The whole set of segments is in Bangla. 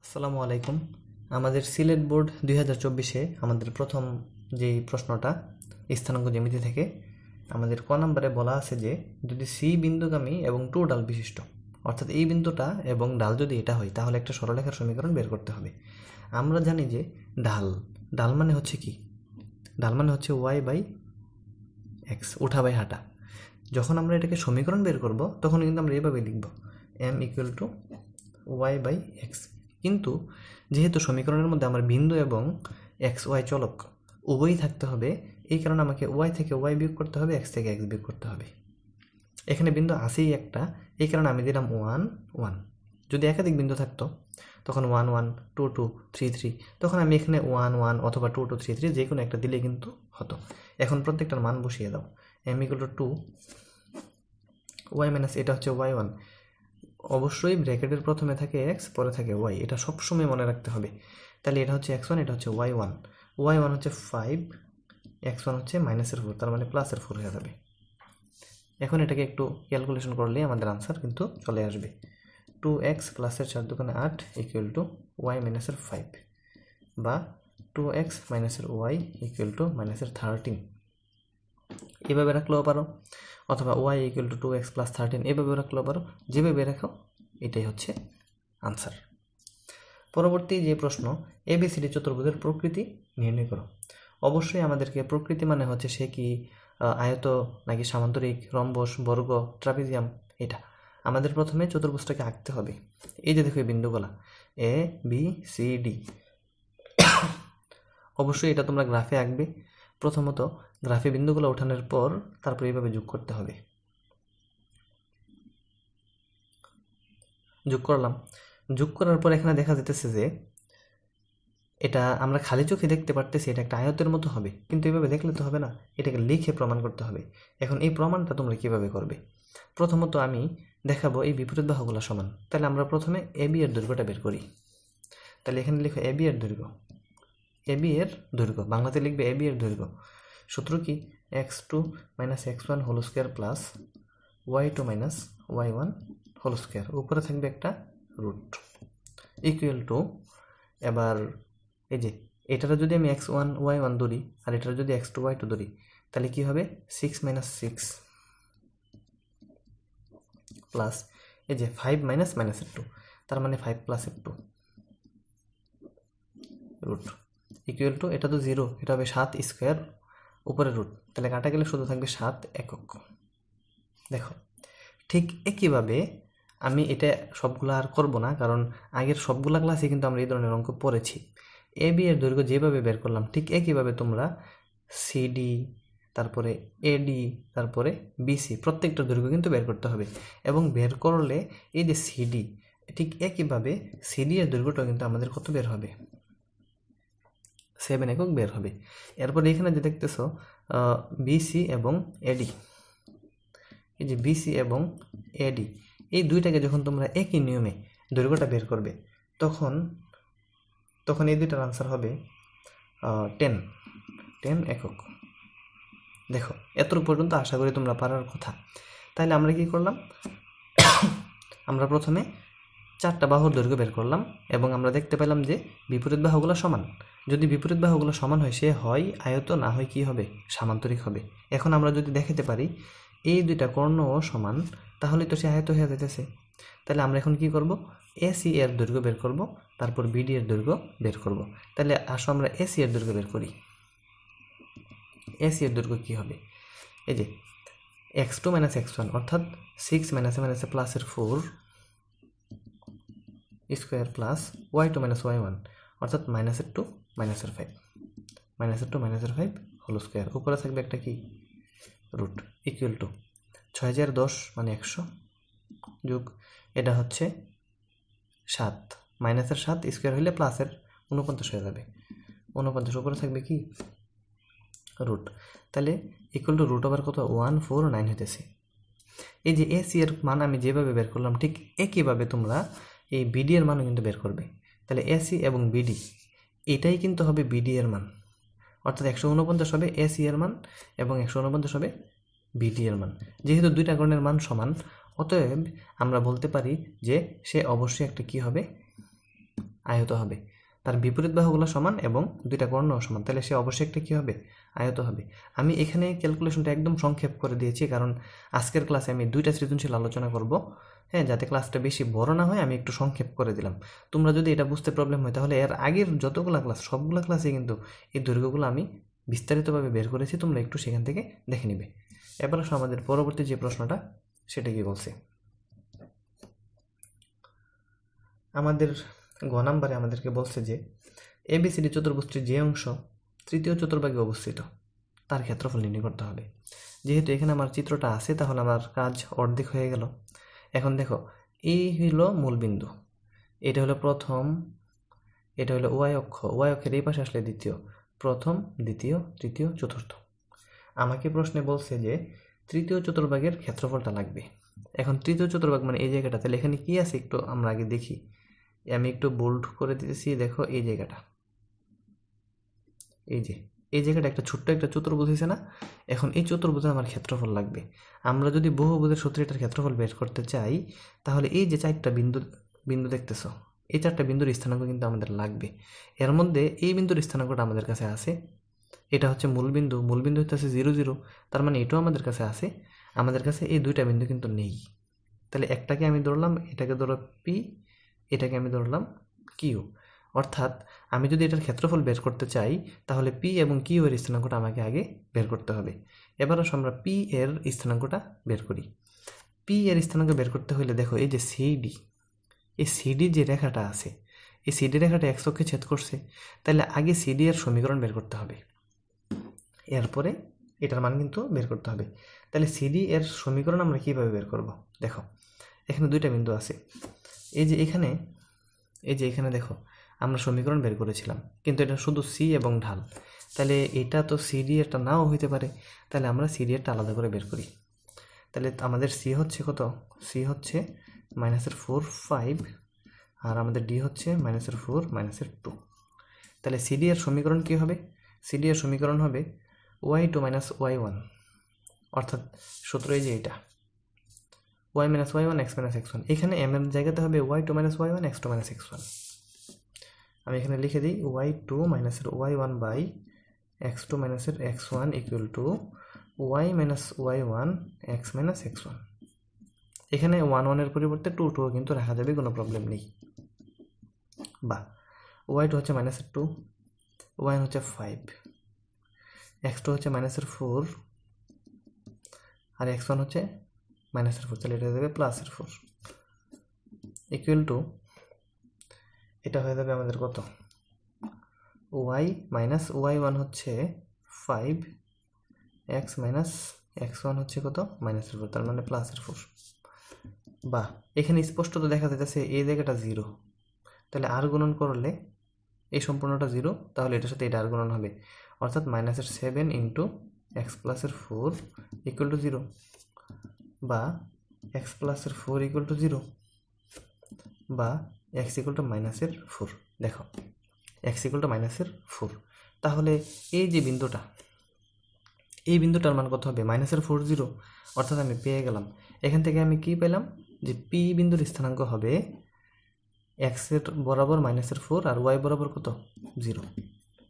আসসালামু আলাইকুম। আমাদের সিলেট বোর্ড 2024-এ আমাদের প্রথম যেই প্রশ্নটা স্থানাঙ্ক জ্যামিতি থেকে আমাদের ক নম্বরে বলা আছে যে যদি সি বিন্দুগামী এবং টু ডাল বিশিষ্ট, অর্থাৎ এই বিন্দুটা এবং ডাল যদি এটা হয় তাহলে একটা সরলরেখার সমীকরণ বের করতে হবে। আমরা জানি যে ডাল মানে হচ্ছে কি? ডাল মানে হচ্ছে ওয়াই বাই এক্স, উঠা বাই হাঁটা। যখন আমরা এটাকে সমীকরণ বের করব তখন কিন্তু আমরা এইভাবে লিখব M equal to Y by X. কিন্তু যেহেতু সমীকরণের মধ্যে আমার বিন্দু এবং এক্স ওয়াই চলক উভয়ই থাকতে হবে, এই কারণে আমাকে ওয়াই থেকে ওয়াই বিয়োগ করতে হবে, এক্স থেকে এক্স বিয়োগ করতে হবে। এখানে বিন্দু আসেই একটা, এই কারণে আমি দিলাম 1 1। যদি একাধিক বিন্দু থাকতো তখন 1 1 2 2 3 3, তখন আমি এখানে 1 1 অথবা 2 2 3 3 যে কোনো একটা দিলে কিন্তু হতো। এখন প্রত্যেকটার মান বসিয়ে দাও। M equal to 2 Y minus, এটা হচ্ছে ওয়াই 1। অবশ্যই ব্র্যাকেটের প্রথমে থাকে এক্স, পরে থাকে ওয়াই, এটা সবসময় মনে রাখতে হবে। তাহলে এটা হচ্ছে x1, এটা হচ্ছে y1। y1 হচ্ছে 5, x1 হচ্ছে -4, তার মানে +4 হয়ে যাবে। এখন এটাকে একটু ক্যালকুলেশন করলেই আমাদের আনসার কিন্তু চলে আসবে। 2x + 4 × 8 = y - 5, বা 2x - y = -13। এভাবে রাখলেও পারো, অথবা y = 2x + 13 এভাবে রাখলেও পারো। যেভাবে রাখো এটাই হচ্ছে আনসার। পরবর্তী যে প্রশ্ন, ABCD চতুর্ভুজের প্রকৃতি নির্ণয় করো। অবশ্যই আমাদেরকে প্রকৃতি মানে হচ্ছে সে কি আয়ত নাকি সামান্তরিক, রম্বস, বর্গ, ট্রাপিজিয়াম, এটা আমাদের প্রথমে চতুর্ভুজটাকে আঁকতে হবে। এই যে দেখো এই বিন্দুগুলা ABCD, অবশ্যই এটা তোমরা গ্রাফে আঁকবে। প্রথমত গ্রাফে বিন্দুগুলো ওঠানোর পর তারপর এইভাবে যোগ করতে হবে। যোগ করলাম। যোগ করার পর এখানে দেখা যেতেছে যে এটা আমরা খালি চোখে দেখতে পারতেছি এটা একটা আয়তের মতো হবে, কিন্তু এভাবে দেখলে তো হবে না, এটাকে লিখে প্রমাণ করতে হবে। এখন এই প্রমাণটা তোমরা কিভাবে করবে? প্রথমত আমি দেখাবো এই বিপরীত বাহুগুলো সমান। তাহলে আমরা প্রথমে AB এর দৈর্ঘ্যটা বের করি। তাহলে এখানে লিখো AB এর দৈর্ঘ্য। AB এর দৈর্ঘ্য বাংলাতে লিখবে AB এর দৈর্ঘ্য। সূত্র কি? x2 - x1 whole square plus y2 - y1 whole square, উপরে থাকবে একটা রুট, ইকুয়াল টু, এবার এই যে এটার যদি আমি x1 y1 ধরি আর এটার যদি x2 y2 ধরি, তাহলে কি হবে? 6 - 6 প্লাস এই যে 5 - -2, তার মানে 5 + 2 রুট, ইকুয়াল টু, এটা তো 0, এটা হবে 7 স্কয়ার উপরে রুট, তাহলে কাটা গেলে শুধু থাকবে 7 একক। দেখো ঠিক একইভাবে আমি এটা সবগুলো আর করবো না, কারণ আগের সবগুলা ক্লাসে কিন্তু আমরা এই ধরনের অঙ্ক পড়েছি। AB এর দৈর্ঘ্য যেভাবে বের করলাম ঠিক একইভাবে তোমরা CD, তারপরে AD, তারপরে BC প্রত্যেকটা দৈর্ঘ্য কিন্তু বের করতে হবে। এবং বের করলে এই যে CD, ঠিক একইভাবে CD এর দৈর্ঘ্যটাও কিন্তু আমাদের কত বের হবে? 7 একক বের হবে। এরপর এখানে যে দেখতেছো BC এবং AD, এই যে BC এবং AD এই দুইটাকে যখন তোমরা একই নিয়মে দৈর্ঘ্যটা বের করবে তখন এই দুইটার আনসার হবে 10 একক। দেখো এতটুকু পর্যন্ত আশা করি তোমরা পারার কথা। তাহলে আমরা কি করলাম? আমরা প্রথমে 4টা বাহুর দৈর্ঘ্য বের করলাম এবং আমরা দেখতে পেলাম যে বিপরীত বাহুগুলো সমান। যদি বিপরীত বাহুগুলো সমান হয়, সে হয় আয়ত, না হয় কি হবে? সামান্তরিক হবে। এখন আমরা যদি দেখাতে পারি এই দুইটা কর্ণও সমান, তাহলে তো সে আয়ত হয়ে যেতেছে। তাহলে আমরা এখন কি করব? AC এর দৈর্ঘ্য বের করব, তারপর BD এর দৈর্ঘ্য বের করব। তাহলে আসো আমরা AC এর দৈর্ঘ্য বের করি। AC এর দৈর্ঘ্য কি হবে? এই যে x2 - x1 অর্থাৎ 6 - +4 স্কয়ার প্লাস y2 - y1 অর্থাৎ -2 -5 হোল স্কয়ার, উপরে থাকবে একটা কি? রুট, ইকুয়াল টু 6010 মানে 100 যোগ এটা হচ্ছে 7, -7 স্কয়ার হইলে প্লাসের 49 হয়ে যাবে। 49 উপরে থাকবে কি? রুট। তাহলে ইকুয়াল টু রুট ওভার কত? 149 হইতেছে। এই যে AC এর মান আমি যেভাবে বের করলাম ঠিক একইভাবে তোমরা এই BD এর মানও কিন্তু বের করবে। তাহলে AC এবং BD এটাই কিন্তু হবে BD এর মান, অর্থাৎ 149 হবে AC এর মান এবং 149 হবে BD এর মান। যেহেতু দুইটা কোণের মান সমান, অতএব আমরা বলতে পারি যে সে অবশ্যই একটা কি হবে? আয়ত হবে, তার বিপরীত বাহুগুলো সমান এবং দুইটা কর্ণও সমান, তাহলে সে অবশ্যই একটা কী হবে, আয়ত হবে। আমি এখানে ক্যালকুলেশনটা একদম সংক্ষেপ করে দিয়েছি, কারণ আজকের ক্লাসে আমি দুইটা সৃজনশীল আলোচনা করব, হ্যাঁ, যাতে ক্লাসটা বেশি বড় না হয় আমি একটু সংক্ষেপ করে দিলাম। তোমরা যদি এটা বুঝতে প্রবলেম হয় তাহলে এর আগের যতগুলো ক্লাস সবগুলো ক্লাসে কিন্তু এই দৈর্ঘ্যগুলো আমি বিস্তারিতভাবে বের করেছি, তোমরা একটু সেখান থেকে দেখে নিবে। এবার আসো আমাদের পরবর্তী যে প্রশ্নটা, সেটা কি বলছে। আমাদের গ নাম্বারে আমাদেরকে বলছে যে এবিসিডি চতুর্ভুজটির যে অংশ তৃতীয় চতুর্ভাগে অবস্থিত তার ক্ষেত্রফল নির্ণয় করতে হবে। যেহেতু এখানে আমার চিত্রটা আছে তাহলে আমার কাজ অর্ধেক হয়ে গেল। এখন দেখো, এই হলো মূল বিন্দু, এটা হলো প্রথম, এটা হলো ওয়াই অক্ষ, ওয়াই অক্ষের এই পাশে আসলে দ্বিতীয়, প্রথম, দ্বিতীয়, তৃতীয়, চতুর্থ। আমাকে প্রশ্নে বলছে যে তৃতীয় চতুর্ভাগের ক্ষেত্রফলটা লাগবে। এখন তৃতীয় চতুর্ভাগ মানে এই জায়গাটা, তাহলে এখানে কি আছে একটু আমরা আগে দেখি। আমি একটু বোল্ড করে দিতেছি, দেখো এই জায়গাটা, এই জায়গাটা একটা ছোট্ট একটা চতুর্ভুজ হয়েছে না। এখন এই চতুর্ভুজে আমার ক্ষেত্রফল লাগবে। আমরা যদি বহুভুজের সূত্রে এটার ক্ষেত্রফল বের করতে চাই তাহলে এই যে চারটা বিন্দু দেখতেছ, এই চারটা বিন্দুর স্থানাঙ্ক কিন্তু আমাদের লাগবে। এর মধ্যে এই বিন্দুর স্থানাঙ্কটা আমাদের কাছে আছে, এটা হচ্ছে মূলবিন্দু, মূলবিন্দু হচ্ছে 0 0, তার মানে এটাও আমাদের কাছে আছে। আমাদের কাছে এই দুইটা বিন্দু কিন্তু নেই, তাহলে একটাকে আমি ধরলাম, এটাকে ধরো পি, এটাকে আমি ধরলাম কিউ। অর্থাৎ আমি যদি এটার ক্ষেত্রফল বের করতে চাই তাহলে পি এবং কিউ এর স্থানাঙ্কটা আমাকে আগে বের করতে হবে। এবার আসো আমরা পি এর স্থানাঙ্কটা বের করি। পি এর স্থানাঙ্ক বের করতে হলে দেখো এই যে সিডি, এই সিডি যে রেখাটা আছে, এই সিডি রেখাটা এক্স অক্ষে ছেদ করছে, তাহলে আগে সিডি এর সমীকরণ বের করতে হবে, এরপরে এটার মান কিন্তু বের করতে হবে। তাহলে সিডি এর সমীকরণ আমরা কীভাবে বের করব, দেখো এখানে দুইটা বিন্দু আছে, এই যে এখানে দেখো আমরা সমীকরণ বের করেছিলাম, কিন্তু এটা শুধু সি এবং ঢাল, তাহলে এটা তো সিডি এরটা নাও হইতে পারে, তাহলে আমরা সিডি এরটা আলাদা করে বের করি। তাহলে আমাদের সি হচ্ছে কত, সি হচ্ছে -4 5, আর আমাদের ডি হচ্ছে -4 -2। তাহলে সিডি এর সমীকরণ কী হবে, সিডি এর সমীকরণ হবে y2 - y1, অর্থাৎ সূত্র এই যে এটা y - y1 x - x1, এখানে m এর জায়গাতে হবে y2 - y1 x2 - x1। আমি এখানে লিখে দিই y2 - y1 by x2 - x1 equal to y - y1 x - x1। এখানে 1 1 এর পরিবর্তে 2 2 কিন্তু রাখা যাবে, কোনো প্রবলেম নেই। বা y2 হচ্ছে -2, y1 হচ্ছে 5, x2 হচ্ছে -4 আর x1 হচ্ছে -4, তাহলে এটা হয়ে যাবে +4 ইকুয়াল টু, এটা হয়ে যাবে আমাদের কত, y - y1 হচ্ছে 5, x - x1 হচ্ছে কত, -4, তার মানে +4। বা এখানে স্পষ্টত দেখা যাচ্ছে এই জায়গাটা 0, তাহলে আর গুণন করলে এই সম্পূর্ণটা 0, তাহলে এটার সাথে এটা আর গুণন হবে, অর্থাৎ -7 ইন্টু x + 4 ইকুয়াল টু 0, বা x + 4 ইকুয়াল টু 0, বা x ইকুয়াল টু -4। দেখো x ইকুয়াল টু -4, তাহলে এই যে বিন্দুটা, এই বিন্দুটার মান কত হবে, -4 0, অর্থাৎ আমি পেয়ে গেলাম। এখান থেকে আমি কি পেলাম, যে পি বিন্দুর স্থানাঙ্ক হবে x এর বরাবর -4 আর y বরাবর কত, 0,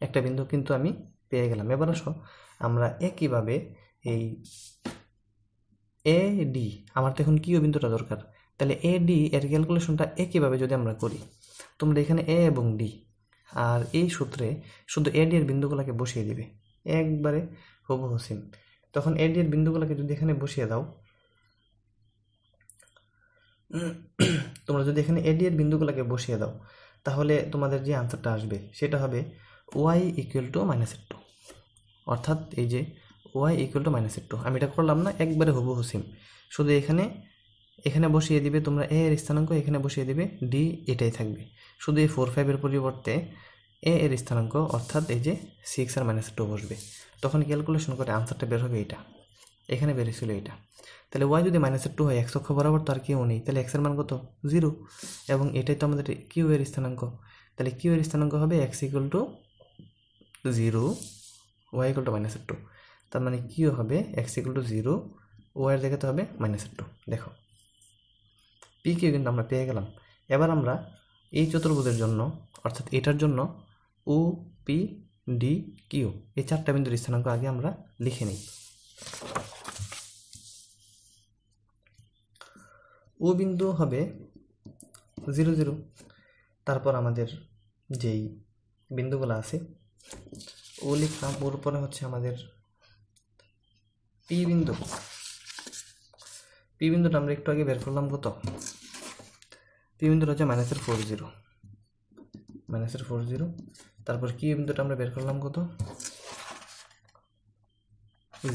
একটা বিন্দু কিন্তু আমি পেয়ে গেলাম। এবার আসো আমরা একইভাবে এই এ ডি, আমার তো এখন কিউ বিন্দুটা দরকার, তাহলে এ ডি এর ক্যালকুলেশনটা একইভাবে যদি আমরা করি, তোমরা এখানে এ এবং ডি আর এই সূত্রে শুধু এ ডি এর বিন্দুগুলোকে বসিয়ে দিবে একবারে হুবহু সেম। তখন এ ডি এর বিন্দুগুলোকে যদি এখানে বসিয়ে দাও, তোমরা যদি এখানে এ ডি এর বিন্দুগুলোকে বসিয়ে দাও তাহলে তোমাদের যে আনসারটা আসবে সেটা হবে y ইকুয়াল টু -2, অর্থাৎ এই যে y ইকুয়াল টু -2। আমি এটা করলাম না, একবারে হুবহু সেম, শুধু এখানে বসিয়ে দিবে তোমরা এ এর স্থানাঙ্ক, এখানে বসিয়ে দিবে ডি, এটাই থাকবে। শুধু এই 4 5 এর পরিবর্তে এ এর স্থানাঙ্ক অর্থাৎ এই যে 6 আর -2 বসবে, তখন ক্যালকুলেশন করে আনসারটা বের হবে এটা, এখানে বেরিয়েছিল এটা। তাহলে y যদি -2 হয়, x অক্ষ বরাবর তো আর কেউ নেই, তাহলে x এর মান কত, 0, এবং এটাই তো আমাদের কিউ এর স্থানাঙ্ক, তাহলে কিউ এর স্থানাঙ্ক হবে x equal to 0, y equal to -2, তার মানে কিউ হবে x ইকুয়াল টু 0, y এর জায়গাতে হবে -2। দেখো পি কিউ কিন্তু আমরা পেয়ে গেলাম। এবার আমরা এই চতুর্ভুজের জন্য অর্থাৎ এটার জন্য ও পি ডি কিউ এই 4টা বিন্দুর স্থানাঙ্ক আগে আমরা লিখে নিই। ও বিন্দু হবে 0 0, তারপর আমাদের যেই বিন্দুগুলো আছে ও লিখলাম, ওর উপরে হচ্ছে আমাদের পি বিন্দু। পি বিন্দুটা আমরা একটু আগে বের করলাম কত, পি বিন্দুটা হচ্ছে -4 0, তারপর কি বিন্দুটা আমরা বের করলাম কত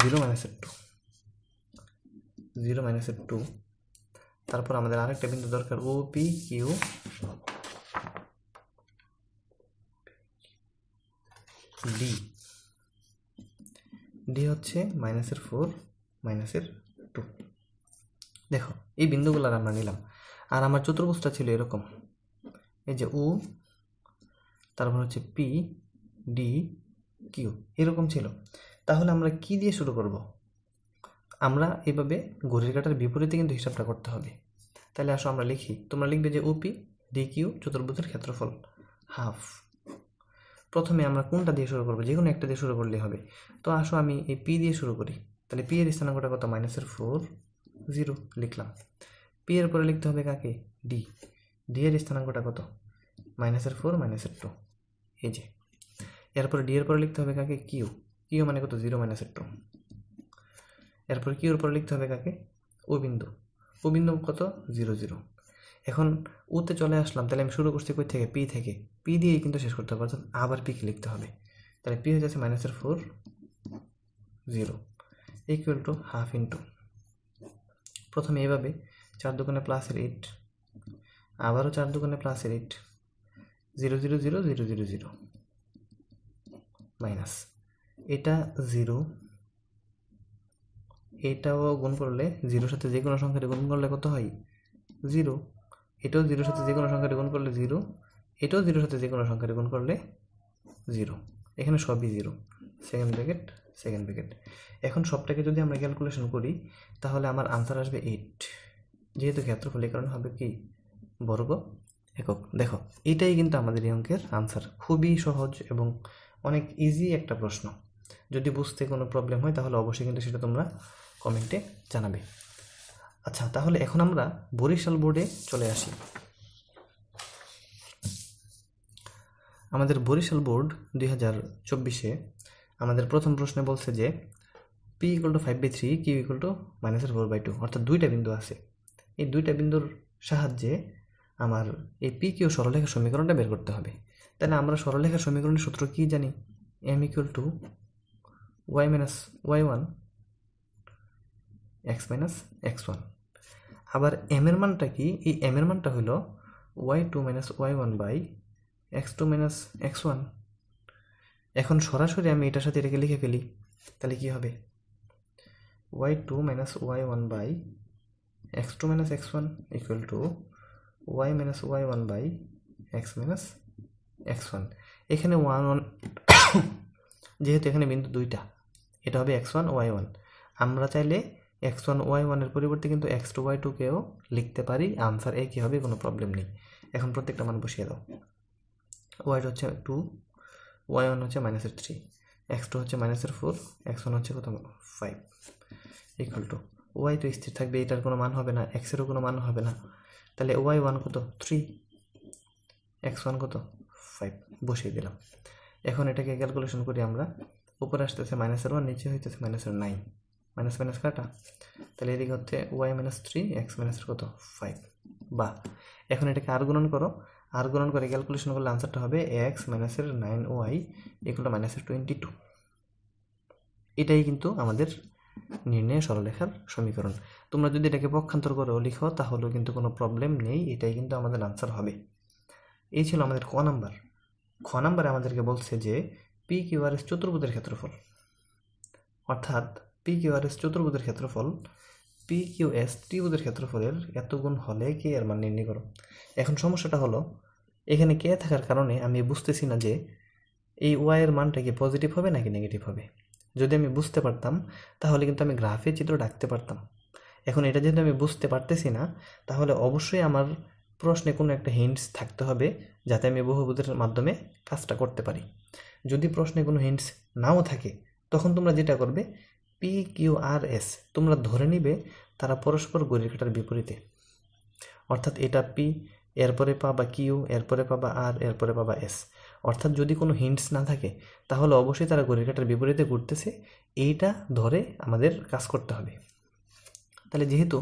0 -2, তারপর আমাদের আরেকটা বিন্দু দরকার ও পি কিউ, ডি। ডি হচ্ছে -4 -2। দেখো এই বিন্দুগুলো আমরা নিলাম, আর আমার চতুর্ভুজটা ছিল এরকম, এই যে ও, তারপর হচ্ছে পি ডি কিউ এরকম ছিল। তাহলে আমরা কি দিয়ে শুরু করব? আমরা এভাবে ঘড়ির কাঁটার বিপরীতে কিন্তু হিসাবটা করতে হবে। তাহলে আসো আমরা লিখি, তোমরা লিখবে যে ওপি ডি কিউ চতুর্ভুজের ক্ষেত্রফল হাফ। প্রথমে আমরা কোনটা দিয়ে শুরু করবো? যে কোনো একটা দিয়ে শুরু করলে হবে। তো আসো আমি এই পি দিয়ে শুরু করি। তাহলে পি এর স্থানাঙ্কটা কত -4 0 লিখলাম। পি এর পরে লিখতে হবে কাকে? ডি। ডি এর স্থানাঙ্কটা কত? -4 -2, এই যে। এরপরে ডি এর পরে লিখতে হবে কাকে? কিউ। কিউ মানে কত? 0 -2। এরপর কিউর পরে লিখতে হবে কাকে? ও বিন্দু। ও বিন্দু কত? 0 0। এখন ওতে চলে আসলাম, তাহলে আমি শুরু করছি কই থেকে? পি থেকে। পি দিয়েই কিন্তু শেষ করতে হবে, অর্থাৎ আবার পিকে লিখতে হবে। তাহলে পি হয়ে যাচ্ছে -4 0 ইকুয়াল টু হাফ ইন্টু, প্রথমে এভাবে 4 দুগুণে +8, আবারও 4 দুগুণে +8, 0 0 0 0 0 0 মাইনাস এটা 0, এটাও গুণ করলে 0 সাথে যে কোনো সংখ্যাটি গুণ করলে কত হয়? 0। এটাও 0 সাথে যে কোনো সংখ্যাটি গুণ করলে 0, এটাও 0 সাথে যে কোনো সংখ্যাটি গুণ করলে 0। এখানে সবই 0, সেকেন্ড ব্র্যাকেট। এখন সবটাকে যদি আমরা ক্যালকুলেশন করি তাহলে আমার আনসার আসবে 8। যেহেতু ক্ষেত্রফল এই কারণে হবে কি? বর্গ একক। দেখো এটাই কিন্তু আমাদের এই অঙ্কের আনসার। খুবই সহজ এবং অনেক ইজি একটা প্রশ্ন। যদি বুঝতে কোনো প্রবলেম হয় তাহলে অবশ্যই কিন্তু সেটা তোমরা কমেন্টে জানাবে। আচ্ছা, তাহলে এখন আমরা বরিশাল বোর্ডে চলে আসি। আমাদের বরিশাল বোর্ড 2024-এ আমাদের প্রথম প্রশ্নে বলছে যে পি = 5/3, কিউ = -4/2, অর্থাৎ দুইটা বিন্দু আছে। এই দুইটা বিন্দুর সাহায্যে আমার এই পি কিউ সরলরেখার সমীকরণটা বের করতে হবে। তাহলে আমরা সরলরেখার সমীকরণের সূত্র কি জানি? m = y - y1 x - x1। আবার m এর মানটা কি? এই m এর মানটা হলো y2 - y1 x2 - x1। এখন সরাসরি আমি এটার সাথে এটাকে লিখে ফেলি, তাহলে কি হবে? y2 - y1 x2 - x1 equal to y - y1 x - x1। এখানে 1 যেহেতু এখানে বিন্দু দুইটা, এটা হবে x1 y1। আমরা চাইলে x1 y1 এর পরিবর্তে কিন্তু x2 y2 কেও লিখতে পারি। আনসার একই হবে, কোনো প্রবলেম নেই। এখন প্রত্যেকটা মান বসিয়ে দাও। y হচ্ছে 2, y1 হচ্ছে -3, x2 হচ্ছে -4, x1 হচ্ছে কত? 5 ইকুয়াল টু y তো স্থির থাকবে, এটার কোনো মান হবে না, x এরও কোনো মান হবে না। তাহলে y1 কত? 3, x1 কত? 5 বসিয়ে দিলাম। এখন এটাকে ক্যালকুলেশন করি আমরা। উপরে আসতেছে -1, নিচে হইতেছে -9, মাইনাস মাইনাস কাটা। তাহলে এদিকে হচ্ছে y - 3, x - কত? 5। বা এখন এটাকে আর গুণন করো, আর গুণন করে ক্যালকুলেশন করলে আনসারটা হবে x - 9y = -22। এটাই কিন্তু আমাদের নির্ণয় সরলরেখার সমীকরণ। তোমরা যদি এটাকে পক্ষান্তর করেও লিখো তাহলেও কিন্তু কোনো প্রবলেম নেই, এটাই কিন্তু আমাদের আনসার হবে। এই ছিল আমাদের ক নাম্বার। খ নাম্বারে আমাদেরকে বলছে যে পি কিউ আর এস চতুর্ভুজের ক্ষেত্রফল, অর্থাৎ পি কিউ আর এস চতুর্ভুজের ক্ষেত্রফল পি কিউ এস ত্রিভুজের ক্ষেত্রফলের এত গুণ হলে কে এর মান নির্ণয় করো। এখন সমস্যাটা হলো এখানে কে থাকার কারণে আমি বুঝতেছি না যে এই ওয়াই এর মানটা কি পজিটিভ হবে নাকি নেগেটিভ হবে। যদি আমি বুঝতে পারতাম তাহলে কিন্তু আমি গ্রাফের চিত্র ডাকতে পারতাম। এখন এটা যেহেতু আমি বুঝতে পারতেছি না, তাহলে অবশ্যই আমার প্রশ্নে কোনো একটা হিন্টস থাকতে হবে যাতে আমি বহুপদের মাধ্যমে কাজটা করতে পারি। যদি প্রশ্নে কোনো হিন্টস নাও থাকে তখন তোমরা যেটা করবে, পি কিউ আর এস তোমরা ধরে নিবে তারা পরস্পর ঘড়ির কাঁটার বিপরীতে। অর্থাৎ এটা পি, এরপরে পাবা কিউ, এরপরে পাবা আর, এরপরে পাবা এস। অর্থাৎ যদি কোনো হিন্টস না থাকে তাহলে অবশ্যই তারা ঘড়ির কাঁটার বিপরীতে ঘুরতেছে, এইটা ধরে আমাদের কাজ করতে হবে। তাহলে যেহেতু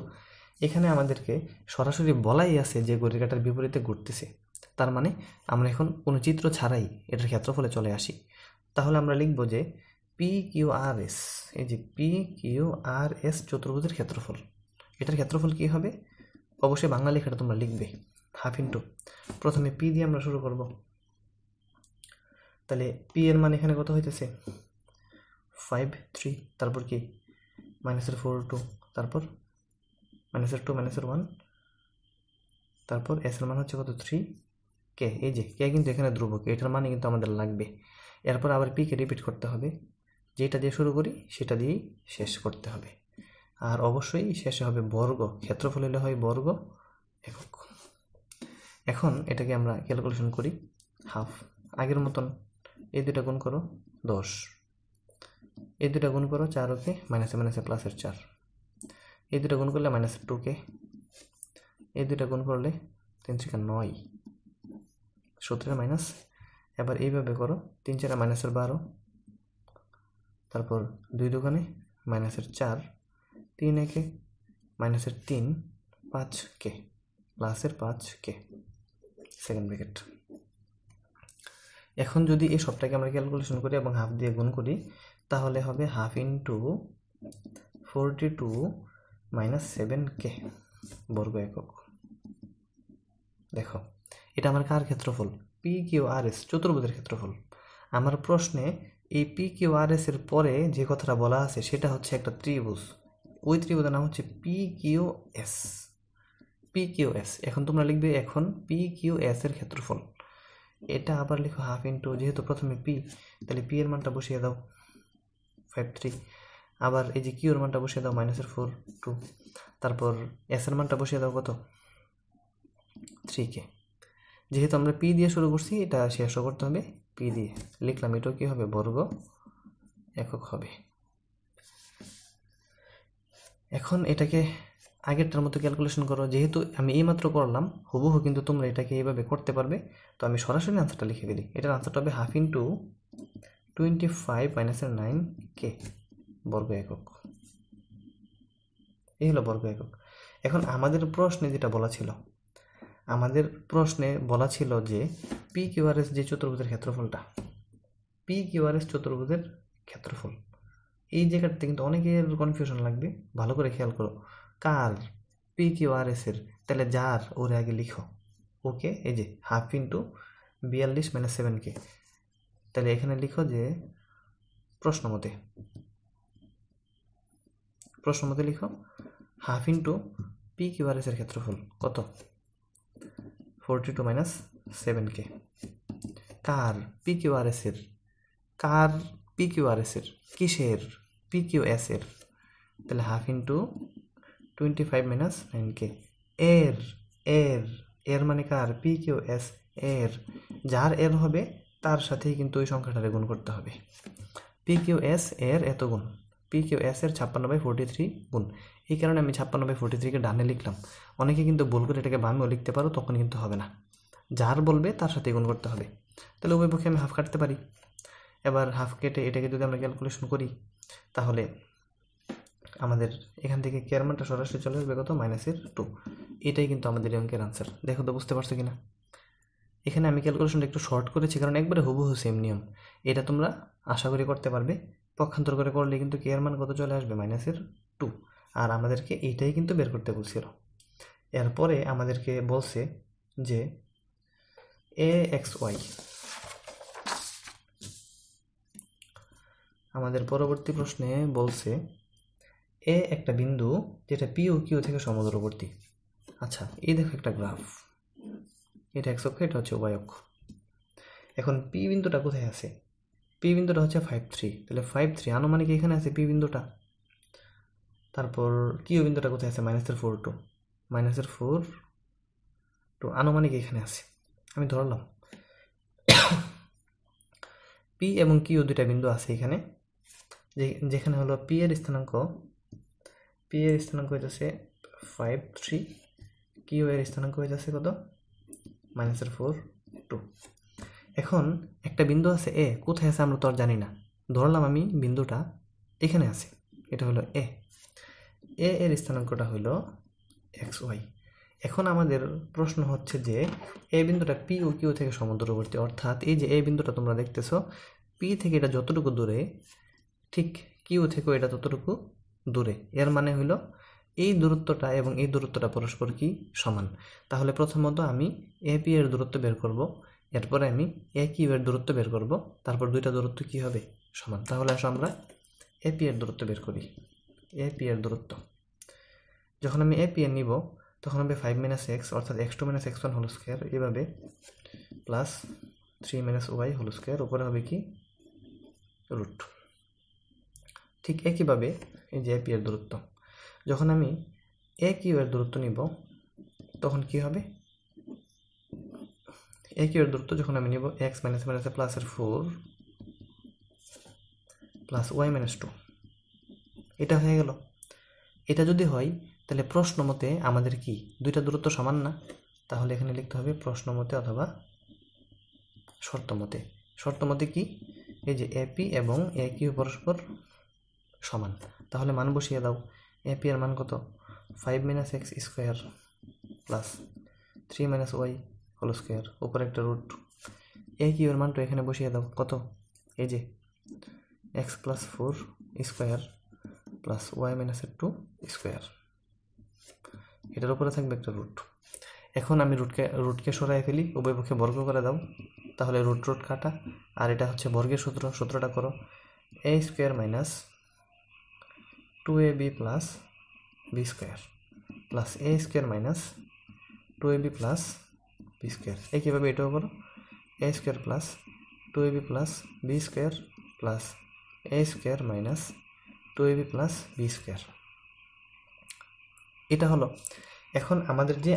এখানে আমাদেরকে সরাসরি বলাই আছে যে ঘড়ির কাঁটার বিপরীতে ঘুরতেছে, তার মানে আমরা এখন কোনো চিত্র ছাড়াই এটার ক্ষেত্রফলে চলে আসি। তাহলে আমরা লিখব যে পি কিউ আর এস, এই যে পি কিউ আর এস চতুর্ভুজের ক্ষেত্রফল। এটার ক্ষেত্রফল কী হবে? অবশ্যই বাংলা লেখাটা তোমরা লিখবে, হাফ ইন্টু, প্রথমে পি দিয়ে আমরা শুরু করব। তাহলে পি এর মান এখানে কত হইতেছে? 5 3, তারপর কি -4 2, তারপর -2 -1, তারপর এস এর মান হচ্ছে কত? 3 কে। এই যে কে কিন্তু এখানে ধ্রুবক, এটার মানে কিন্তু আমাদের লাগবে। এরপর আবার পি কে রিপিট করতে হবে, যেটা দিয়ে শুরু করি সেটা দিয়েই শেষ করতে হবে। আর অবশ্যই শেষে হবে বর্গ, ক্ষেত্রফল হলে হয় বর্গ একক। এখন এটাকে আমরা ক্যালকুলেশন করি, হাফ। আগের মতন এই দুটা গুণ করো 10, এই দুটা গুণ করো 4 ওকে, মাইনাসে মাইনাসে প্লাসের 4, এই দুটা গুণ করলে -2 কে, এই দুটা গুণ করলে 3 × 9, সূত্রের মাইনাস। এবার এইভাবে করো, 3 4 -12, তারপর 2 2 -4, 3 1 -3, 5 কে, প্লাসের 5 কে, সেকেন্ড ব্র্যাকেট। এখন যদি এই সবটাকে আমরা ক্যালকুলেশন করি এবং হাফ দিয়ে গুণ করি তাহলে হবে হাফ ইন্টু 42 -7 কে বর্গ একক। দেখো এটা আমার কার ক্ষেত্রফল? পি কিউ আর এস চতুর্ভুজের ক্ষেত্রফল। আমার প্রশ্নে এই পি কিউ আর এস এর পরে যে কথাটা বলা আছে সেটা হচ্ছে একটা ত্রিভুজ, ওই ত্রিভুজের নাম হচ্ছে P Q S. P Q S এখন তোমরা লিখবে এখন পি কিউ এস এর ক্ষেত্রফল। এটা আবার লিখো হাফ ইন্টু, যেহেতু প্রথমে পি তাহলে পি এর মানটা বসিয়ে দাও 5 3, আবার এই যে কিউ এর মানটা বসিয়ে দাও -4 2, তারপর এস এর মানটা বসিয়ে দাও কত? 3 কে। যেহেতু আমরা পি দিয়ে শুরু করছি এটা শেষও করতে হবে পি দিয়ে, লিখলাম। এটাও কি হবে? বর্গ একক হবে। এখন এটাকে আগেরটার মতো ক্যালকুলেশন করো, যেহেতু আমি এইমাত্র করলাম হুবহু কিন্তু তোমরা এটাকে এইভাবে করতে পারবে। তো আমি সরাসরি আনসারটা লিখে ফেলি। এটার আনসারটা হবে হাফ ইন্টু 25 - 9 কে বর্গ একক। এই হলো বর্গ একক। এখন আমাদের প্রশ্নে যেটা বলা ছিল, আমাদের প্রশ্নে বলা ছিল যে পি কিউ আর এস যে চতুর্ভুজের ক্ষেত্রফলটা, পি কিউ আর এস চতুর্ভুজের ক্ষেত্রফল, এই জায়গাটাতে কিন্তু অনেকের কনফিউশন লাগবে, ভালো করে খেয়াল করো। কার? পি কিউ আর এস এর। তাহলে যার ওরে আগে লিখো, ওকে। এই যে হাফ ইন্টু 42 - 7 কে। তাহলে এখানে লিখো যে প্রশ্ন মতে লিখো half into P Q R S এর ক্ষেত্রফল কত? 42 - 7 কে। কার? পি কিউ আর এস এর। কার? পি কিউ আর এস এর। কিসের? পি কিউ এস এর। তাহলে হাফ ইন্টু 25 - 9 কে। এর এর এর মানে কার? পি কিউ এস এর। যার এর হবে তার সাথেই কিন্তু ওই সংখ্যাটারে গুণ করতে হবে। পি কিউ এস এর এত গুণ, পি কিউ এস এর 56/43 গুণ। এই কারণে আমি 56/43 কে ডানে লিখলাম। অনেকে কিন্তু ভুল করে এটাকে বামেও লিখতে পারো, তখন কিন্তু হবে না। যার বলবে তার সাথে গুণ করতে হবে। তাহলে উভয় পক্ষে আমি হাফ কাটতে পারি। এবার হাফ কেটে এটাকে যদি আমরা ক্যালকুলেশন করি তাহলে আমাদের এখান থেকে কে এর মানটা সরাসরি চলে আসবে কত? -2। এটাই কিন্তু আমাদের এই অঙ্কের আনসার। দেখো তো বুঝতে পারছো কিনা? এখানে আমি ক্যালকুলেশনটা একটু শর্ট করেছি কারণ একবারে হুবহু সেম নিয়ম। এটা তোমরা আশা করি করতে পারবে। পক্ষান্তর করে করলে কিন্তু কে এর মান কত চলে আসবে? -2। আর আমাদেরকে এইটাই কিন্তু বের করতে বলছিল। এরপরে আমাদেরকে বলছে যে AXY, আমাদের পরবর্তী প্রশ্নে বলছে এ একটা বিন্দু যেটা পি ও কিউ থেকে সমদূরবর্তী। আচ্ছা, এই দেখো একটা গ্রাফ, এটা এক্স অক্ষ, এটা হচ্ছে ওয়াই অক্ষ। এখন পি বিন্দুটা কোথায় আছে? পি বিন্দুটা হচ্ছে 5 3, তাহলে 5 3 আনুমানিক এখানে আছে পি বিন্দুটা। তারপর কিউ বিন্দুটা কোথায় আছে? -4 2, -4 টু আনুমানিক এখানে আছে, আমি ধরলাম পি এবং কিউ দুইটা বিন্দু আছে এখানে, যেখানে হলো পি এর স্থানাঙ্ক হইতেছে 5 3, কিউ এর স্থানাঙ্ক হইতেছে কত -4 2। এখন একটা বিন্দু আছে এ, কোথায় আছে আমরা তো আর জানি না, ধরলাম আমি বিন্দুটা এখানে আছে, এটা হলো এ এর স্থানাঙ্কটা হলো xy। এখন আমাদের প্রশ্ন হচ্ছে যে এই বিন্দুটা পি ও কিউ থেকে সমদূরবর্তী, অর্থাৎ এই যে এই বিন্দুটা তোমরা দেখতেছো পি থেকে এটা যতটুকু দূরে ঠিক কিউ থেকেও এটা ততটুকু দূরে, এর মানে হইল এই দূরত্বটা এবং এই দূরত্বটা পরস্পর কি সমান। তাহলে প্রথমত আমি এপি এর দূরত্ব বের করব, এরপরে আমি এ কিউ এর দূরত্ব বের করব, তারপর দুইটা দূরত্ব কি হবে সমান। তাহলে আসো আমরা এপি এর দূরত্ব বের করি। এপি এর দূরত্ব যখন আমি এপি এর নিব তখন হবে 5 - x অর্থাৎ x2 - x1 হোল স্কয়ার, এভাবে প্লাস 3 - y হোল স্কয়ার, উপরে হবে কি রুট। ঠিক একইভাবে এই যে এপি এর দূরত্ব যখন আমি এ কিউ এর দূরত্ব নিব তখন কি হবে, এ কিউ এর দূরত্ব যখন আমি নিব x - +4 প্লাস y - 2, এটা হয়ে গেল। এটা যদি হয় তাহলে প্রশ্ন মতে আমাদের কি দুইটা দূরত্ব সমান না, তাহলে এখানে লিখতে হবে প্রশ্ন মতে অথবা শর্ত মতে। শর্ত মতে কি, এই যে এপি এবং এ কিউ পরস্পর সমান, তাহলে মান বসিয়ে দাও। এপি এর মান কত 5 - x square plus 3 - y whole square, উপরে একটা রুট। এ কিউ এর মানটা এখানে বসিয়ে দাও, কত এই যে x + 4 square plus y - 2 square, এটার উপরে থাকবে একটা রুট। এখন আমি রুটকে সরাই ফেলি, উভয় পক্ষে বর্গ করে দাও, তাহলে রুট রুট কাটা, আর এটা হচ্ছে বর্গের সূত্রটা করো a square minus 2ab plus b square plus a square minus 2ab plus b square. একইভাবে এটাও করো a square plus 2ab plus b square plus a square minus 2ab plus b square. এটা হলো এখন আমাদের যে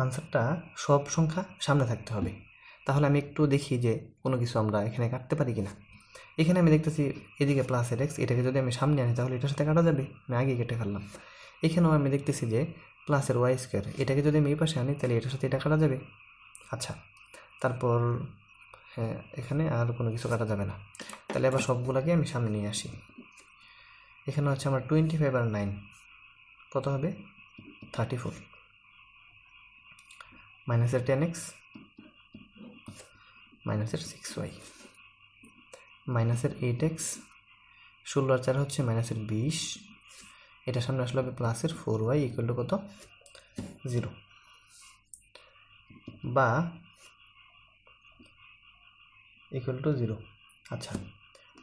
আনসারটা সব সংখ্যা সামনে থাকতে হবে। তাহলে আমি একটু দেখি যে কোনো কিছু আমরা এখানে কাটতে পারি কিনা। এখানে আমি দেখতেছি এদিকে প্লাসের এক্স, এটাকে যদি আমি সামনে আনি তাহলে এটার সাথে কাটা যাবে, আমি আগে কেটে ফেললাম। এখানেও আমি দেখতেছি যে প্লাসের ওয়াই স্কোয়ার, এটাকে যদি আমি এই পাশে আনি তাহলে এটার সাথে এটা কাটা যাবে। আচ্ছা, তারপর হ্যাঁ এখানে আর কোনো কিছু কাটা যাবে না, তাহলে আবার সবগুলোকে আমি সামনে নিয়ে আসি। এখানে হচ্ছে আমার 25 আর 9 কত হবে 34, মাইনাসের 10x মাইনাসের 6y মাইনাসের 8x, 16 আর 4 হচ্ছে মাইনাসের 20, এটা সামনে আসলে হবে প্লাসের 4y ইকুয়াল টু কত 0 বা ইকুয়াল টু 0। আচ্ছা,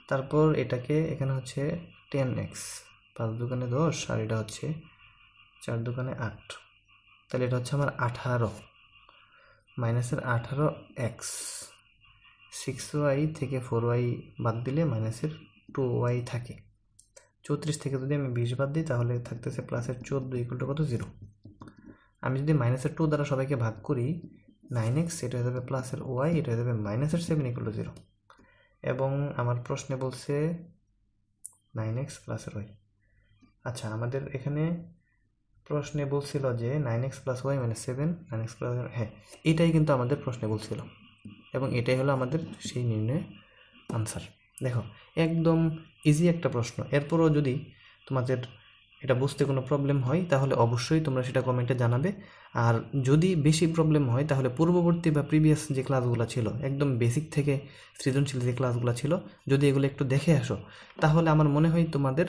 তারপর এটাকে এখানে হচ্ছে 10x, 5 দুগুণে 10 আর এটা হচ্ছে 4 দুগুণে 8, তাহলে এটা হচ্ছে আমার 18 মাইনাসের 18x, 6y থেকে 4y বাদ দিলে মাইনাসের 2y থাকে। 34 থেকে যদি আমি 20 বাদ দিই তাহলে থাকতেছে প্লাসের 14 ইকুয়াল টু কত 0। আমি যদি মাইনাসের 2 দ্বারা সবাইকে ভাগ করি 9x, এটা হয়ে যাবে প্লাসের y, এটা হয়ে যাবে মাইনাসের 7 ইকুয়াল টু 0। এবং আমার প্রশ্নে বলছে 9x প্লাসের y। আচ্ছা, আমাদের এখানে প্রশ্নে বলছিল যে 9x plus y minus 7, 9x plus, হ্যাঁ এটাই কিন্তু আমাদের প্রশ্নে বলছিল এবং এটাই হলো আমাদের সেই নির্ণয়ের আনসার। দেখো একদম ইজি একটা প্রশ্ন। এরপরও যদি তোমাদের এটা বুঝতে কোনো প্রবলেম হয় তাহলে অবশ্যই তোমরা সেটা কমেন্টে জানাবে। আর যদি বেশি প্রবলেম হয় তাহলে পূর্ববর্তী বা প্রিভিয়াস যে ক্লাসগুলো ছিল একদম বেসিক থেকে সৃজনশীল যে ক্লাসগুলো ছিল যদি এগুলো একটু দেখে আসো তাহলে আমার মনে হয় তোমাদের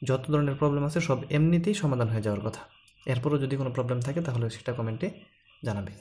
যত ধরনের প্রবলেম আছে সব এমনিতেই সমাধান হয়ে যাওয়ার কথা। এরপরও যদি কোনো প্রবলেম থাকে তাহলে সেটা কমেন্টে জানাবে।